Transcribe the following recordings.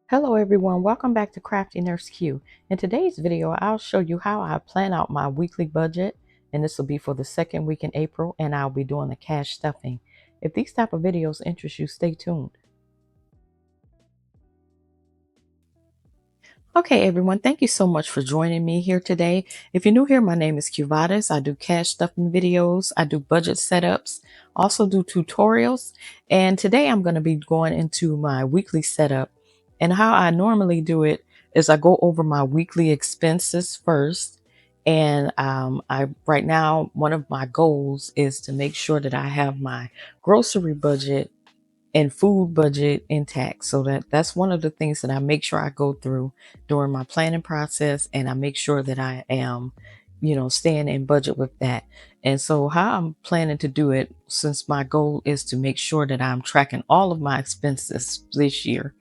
Hello everyone, welcome back to CraftyNurseQ. In today's video, I'll show you how I plan out my weekly budget, and this will be for the second week in April, and I'll be doing the cash stuffing. If these type of videos interest you, stay tuned. Okay everyone, thank you so much for joining me here today. If you're new here, my name is Cuvatis. I do cash stuffing videos, I do budget setups, also do tutorials, and today I'm going to be going into my weekly setup. And how I normally do it is I go over my weekly expenses first. And I right now, one of my goals is to make sure that I have my grocery budget and food budget intact. So that's one of the things that I make sure I go through during my planning process, and I make sure that I am, staying in budget with that. And so how I'm planning to do it, since my goal is to make sure that I'm tracking all of my expenses this year,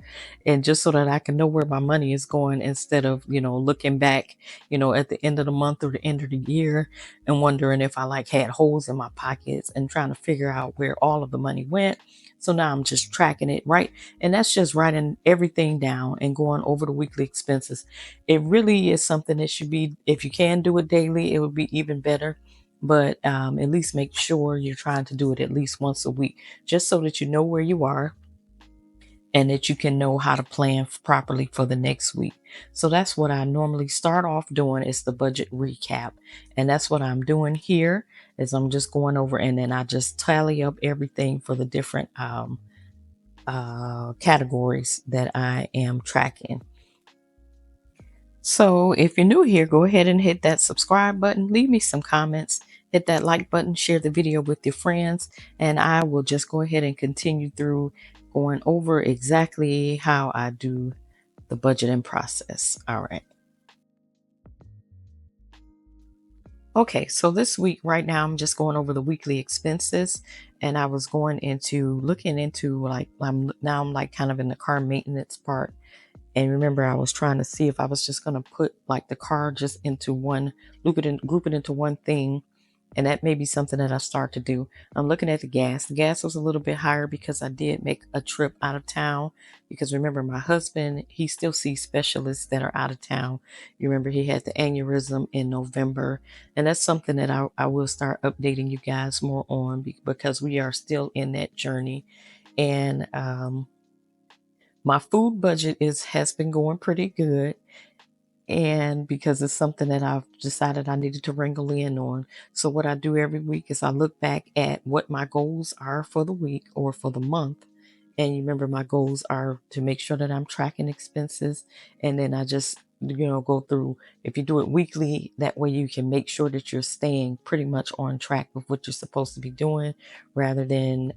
and just so that I can know where my money is going instead of, looking back, at the end of the month or the end of the year and wondering if I like had holes in my pockets and trying to figure out where all of the money went. So now I'm just tracking it, right? And that's just writing everything down and going over the weekly expenses. It really is something that should be, if you can do it daily, it would be even better. But at least make sure you're trying to do it at least once a week, just so that you know where you are and that you can know how to plan properly for the next week. So that's what I normally start off doing, is the budget recap. And that's what I'm doing here, is I'm just going over and then I just tally up everything for the different categories that I am tracking. So if you're new here, go ahead and hit that subscribe button, leave me some comments, hit that like button, share the video with your friends, and I will just go ahead and continue through going over exactly how I do the budgeting process. All right. Okay, so this week right now I'm just going over the weekly expenses, and I was going into looking into, like, I'm like kind of in the car maintenance part. And remember, I was trying to see if I was just going to put like the car just into one, group it into one thing. And that may be something that I start to do. I'm looking at the gas. The gas was a little bit higher because I did make a trip out of town. Because remember, my husband, he still sees specialists that are out of town. You remember, he had the aneurysm in November. And that's something that I will start updating you guys more on, because we are still in that journey. And my food budget has been going pretty good, and because it's something that I've decided I needed to wrangle in on. So what I do every week is I look back at what my goals are for the week or for the month. And you remember, my goals are to make sure that I'm tracking expenses, and then I just, go through. If you do it weekly, that way you can make sure that you're staying pretty much on track with what you're supposed to be doing, rather than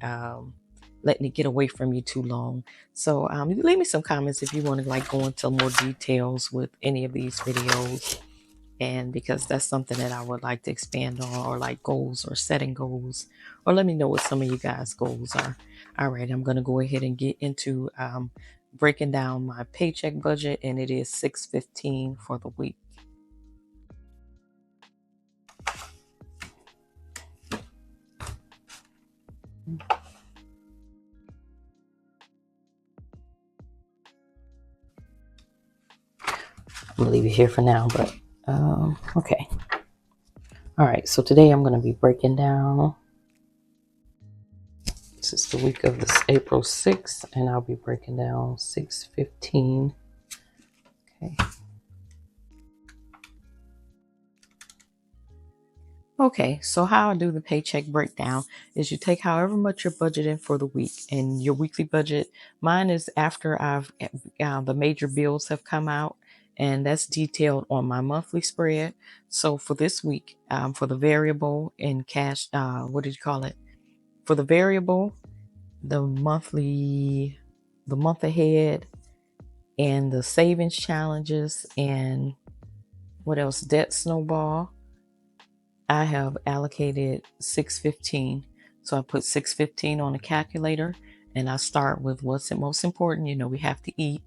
letting it get away from you too long. So leave me some comments if you want to like go into more details with any of these videos, and because that's something that I would like to expand on, or like goals or setting goals, or let me know what some of you guys goals are. All right, I'm going to go ahead and get into breaking down my paycheck budget, and it is $6.15 for the week. I'm gonna leave it here for now, but okay. All right, so today I'm gonna be breaking down. This is the week of this April 6th, and I'll be breaking down 6/15. Okay. Okay, so how I do the paycheck breakdown is you take however much you're budgeting for the week, and your weekly budget. Mine is after the major bills have come out, and that's detailed on my monthly spread. So for this week, for the variable and cash, what did you call it? For the variable, the monthly, the month ahead, and the savings challenges, and what else? Debt snowball. I have allocated 615. So I put 615 on the calculator, and I start with what's the most important. We have to eat.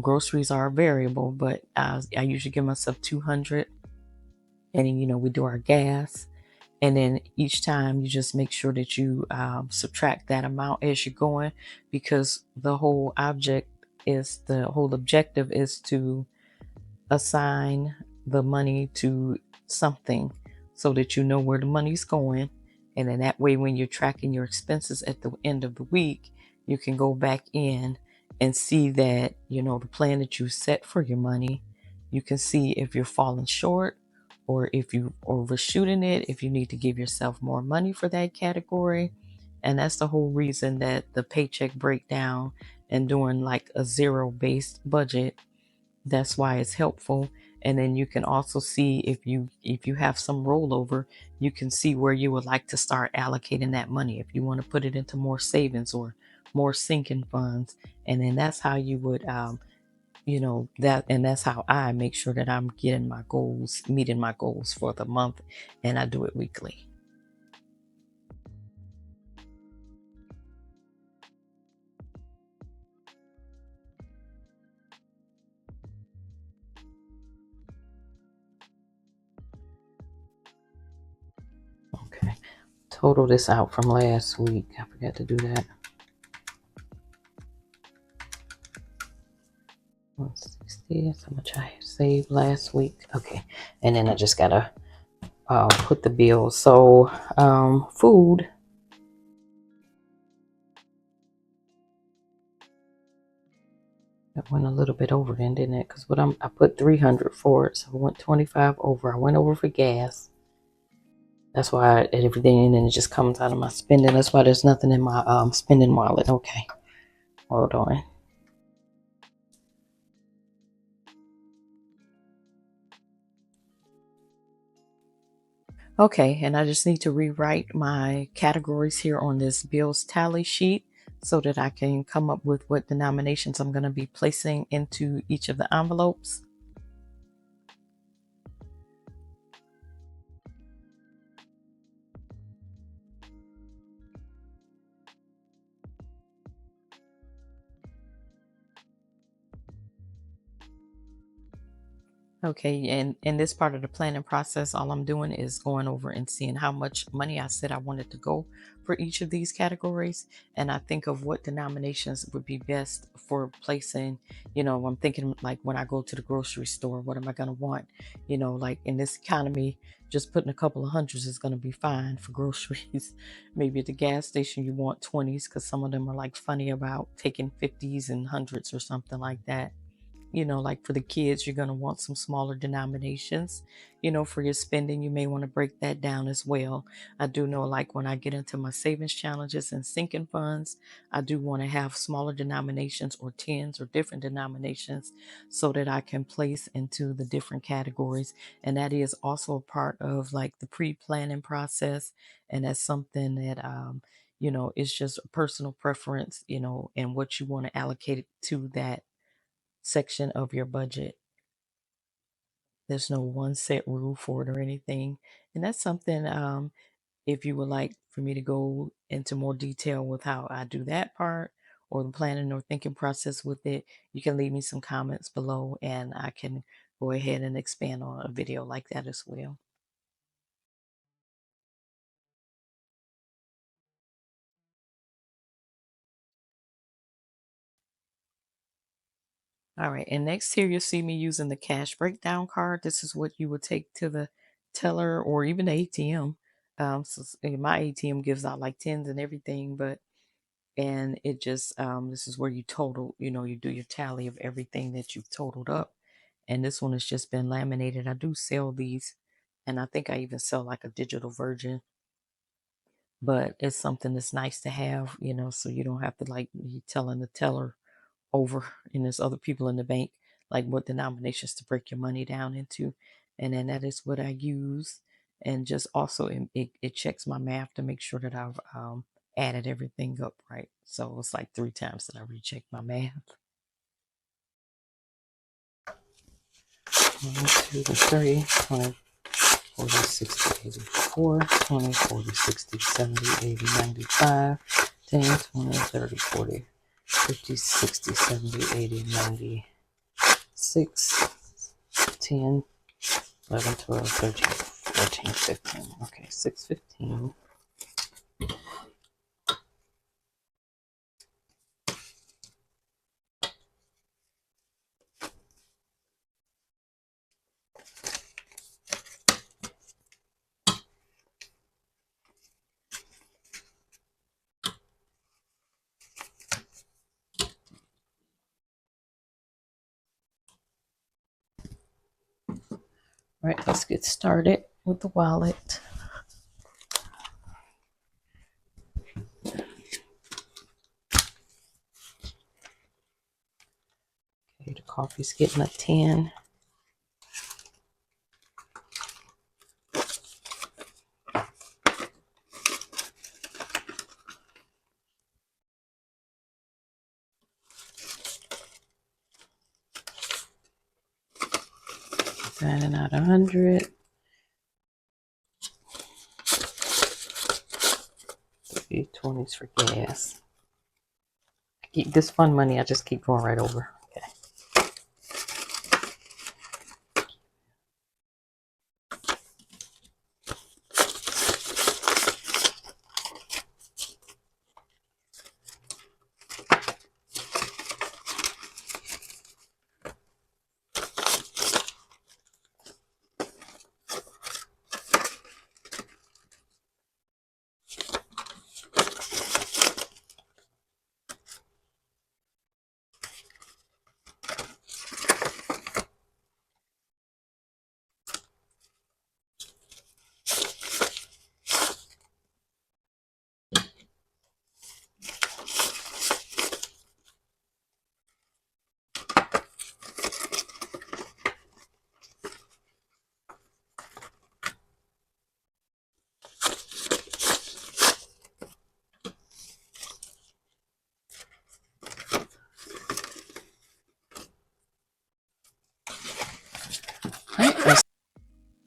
Groceries are a variable, but I usually give myself 200. And then, we do our gas. And then each time you just make sure that you subtract that amount as you're going, because the whole object is the whole objective is to assign the money to something so that you know where the money's going. And then that way, when you're tracking your expenses at the end of the week, you can go back in and see that, the plan that you set for your money, you can see if you're falling short or if you overshooting it, if you need to give yourself more money for that category. And that's the whole reason that the paycheck breakdown and doing like a zero based budget, that's why it's helpful. And then you can also see if you have some rollover, you can see where you would like to start allocating that money, if you want to put it into more savings or more sinking funds. And then that's how you would that's how I make sure that I'm getting my goals, meeting my goals for the month. And I do it weekly. Okay, total this out from last week. I forgot to do that. 160, that's how much I saved last week. Okay, and then I just gotta put the bills. So food, that went a little bit over then, didn't it? Because I put 300 for it, so I went 25 over. I went over for gas. That's why everything, and then it just comes out of my spending. That's why there's nothing in my spending wallet. Okay, hold on. Okay, and I just need to rewrite my categories here on this bills tally sheet so that I can come up with what denominations I'm going to be placing into each of the envelopes. Okay, and in this part of the planning process, all I'm doing is going over and seeing how much money I said I wanted to go for each of these categories. And I think of what denominations would be best for placing, I'm thinking like when I go to the grocery store, what am I going to want? Like in this economy, just putting a couple of hundreds is going to be fine for groceries. Maybe at the gas station, you want 20s because some of them are like funny about taking 50s and hundreds or something like that. Like for the kids, you're going to want some smaller denominations. For your spending, you may want to break that down as well. I do know, like when I get into my savings challenges and sinking funds, I do want to have smaller denominations or tens or different denominations so that I can place into the different categories. And that is also a part of like the pre-planning process. And that's something that, it's just a personal preference, and what you want to allocate it to that section of your budget. There's no one set rule for it or anything. And that's something, if you would like for me to go into more detail with how I do that part or the planning or thinking process with it, you can leave me some comments below and I can go ahead and expand on a video like that as well. All right, and next here you'll see me using the cash breakdown card. This is what you would take to the teller or even the ATM. My ATM gives out like tens and everything, but and it just this is where you total, you do your tally of everything that you've totaled up. And this one has just been laminated. I do sell these, and I think I even sell like a digital version, but it's something that's nice to have, so you don't have to like be telling the teller over and there's other people in the bank like what denominations to break your money down into. And then that is what I use. And just also it checks my math to make sure that I've added everything up right. So it's like 3 times that I recheck my math. 1, 2, 3, 20, 40, 60, 84, 20, 40, 60, 70, 80, 95, 10, 20, 30, 40, 50, 60, 70, 80, 96, 10, 11, 12, 13, 14, 15. Okay, 615. right, let's get started with the wallet. Okay, the coffee's getting a 10. Finding out 100. 320s for gas. Keep this fun money, I just keep going right over. Okay.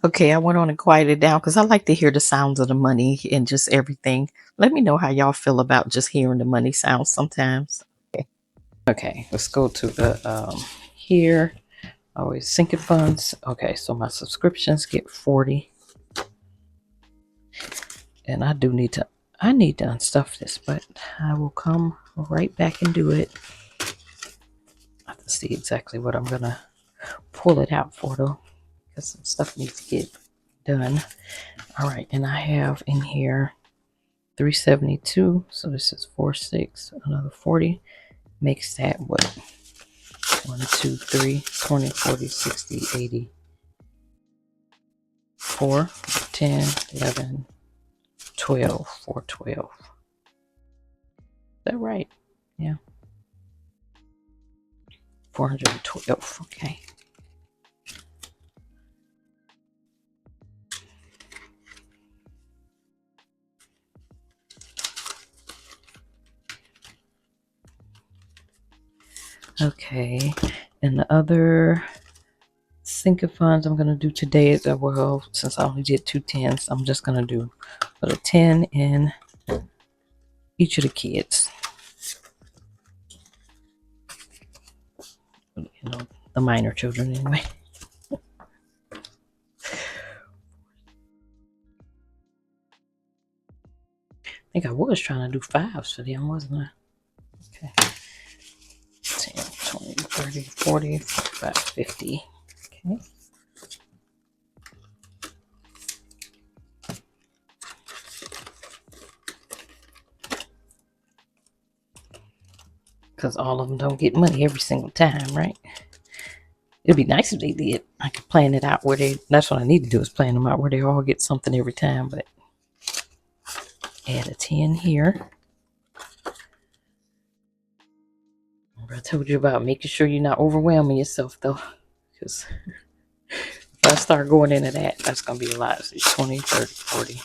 Okay, I went on and quieted down because I like to hear the sounds of the money and just everything. Let me know how y'all feel about just hearing the money sounds sometimes. Okay, let's go to the here. Always sinking funds. Okay, so my subscriptions get 40. And I need to unstuff this, but I will come right back and do it. I have to see exactly what I'm gonna pull it out for though, because some stuff needs to get done. All right, and I have in here 372, so this is 46, another 40 makes that what? 1 2 3 20 40 60 80 4 10 11 12 412. Is that right? Yeah, 412. Okay. Okay, and the other sinking funds I'm gonna do today is well, since I only did 2 10s, I'm just gonna put a 10 in each of the kids. You know, the minor children anyway. I think I was trying to do 5s for them, wasn't I? Okay. 10, 20, 30, 40, 45, 50. Okay. Because all of them don't get money every single time, right? It'd be nice if they did. I could plan it out that's what I need to do, is plan them out where they all get something every time. But add a 10 here. I told you about making sure you're not overwhelming yourself though, because if I start going into that, that's going to be a lot. So 20, 30, 40,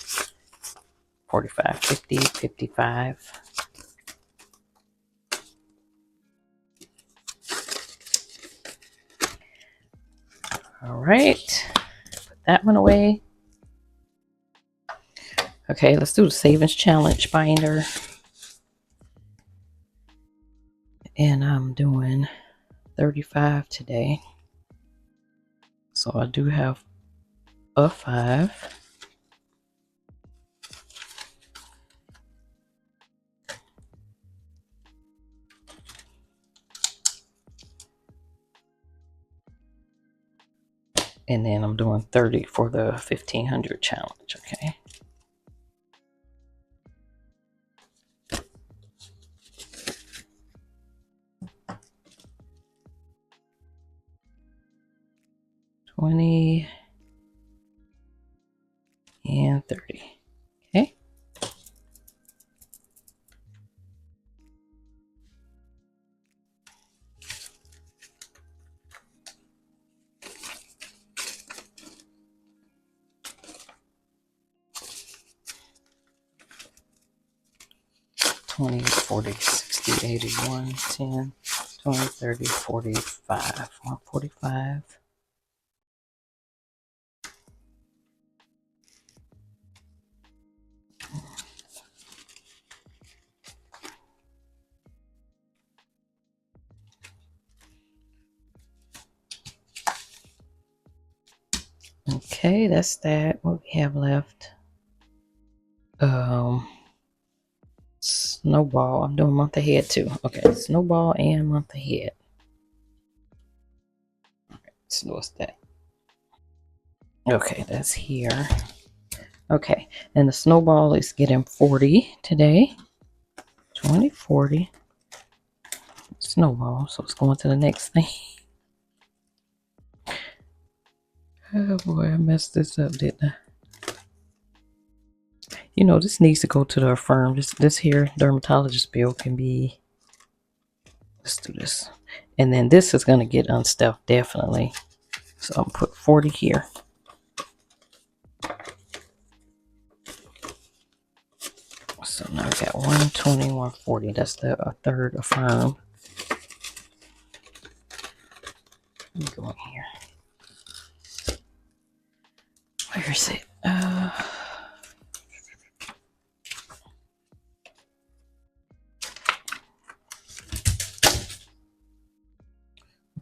45, 50, 55. All right, put that one away. Okay, let's do the savings challenge binder. And I'm doing 35 today. So I do have a 5. And then I'm doing 30 for the 1500 challenge, okay? $20, 20, 40, 60, 80, 1, 10, 20, 30, 45, 145. Okay, that's that. What we have left. Snowball. I'm doing month ahead too. Okay, Snowball and month ahead. So what's that? Okay, that's here. Okay, and the Snowball is getting 40 today. 20, 40. Snowball. So it's going to the next thing. Oh boy, I messed this up, didn't I? You know, this needs to go to the firm. This here dermatologist bill can be. Let's do this. And then this is going to get unstuffed, definitely. So I'm put 40 here. So now I've got 120, 140. That's the third affirm. Let me go in here. Where is it?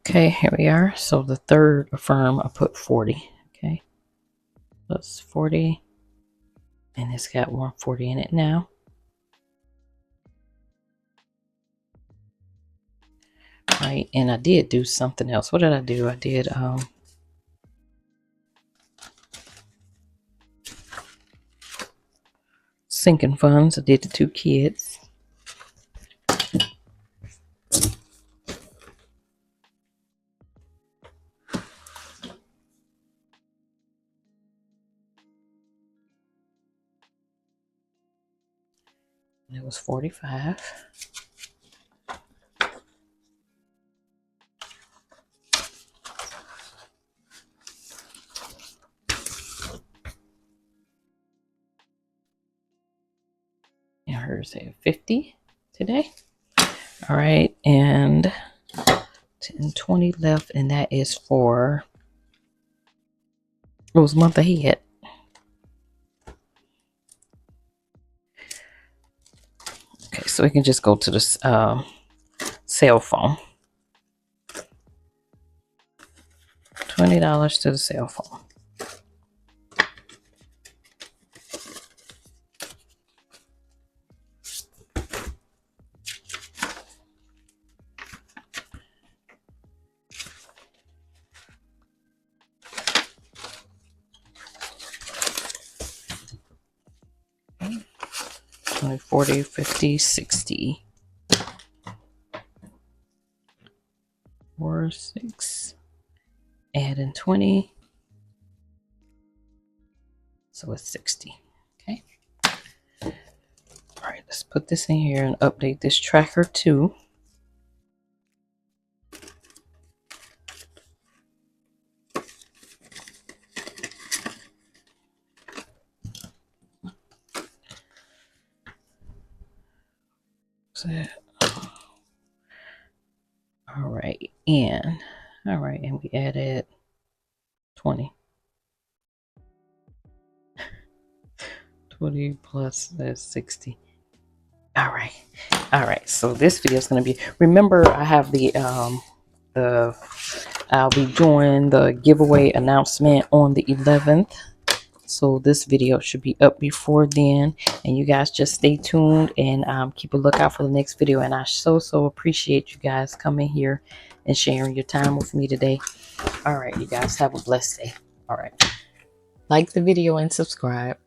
Okay, here we are. So the third affirm, I put 40. Okay, plus 40. And it's got 140 in it now. Right, and I did do something else. What did I do? I did sinking funds. I did the 2 kids. And it was 45. And hers at 50 today. All right, and 10, 20 left, and that is for it was month ahead. Okay, so we can just go to the cell phone. $20 to the cell phone. Okay. 20, 40, 50, 60. 4, 6. Add in 20. So it's 60. Okay. All right, let's put this in here and update this tracker too. All right, and we added 20. 20 plus that's 60. All right. So this video is going to be. Remember, I have I'll be doing the giveaway announcement on the 11th. So this video should be up before then, and you guys just stay tuned and keep a lookout for the next video. And I so appreciate you guys coming here and sharing your time with me today. All right, you guys have a blessed day. All right, like the video and subscribe.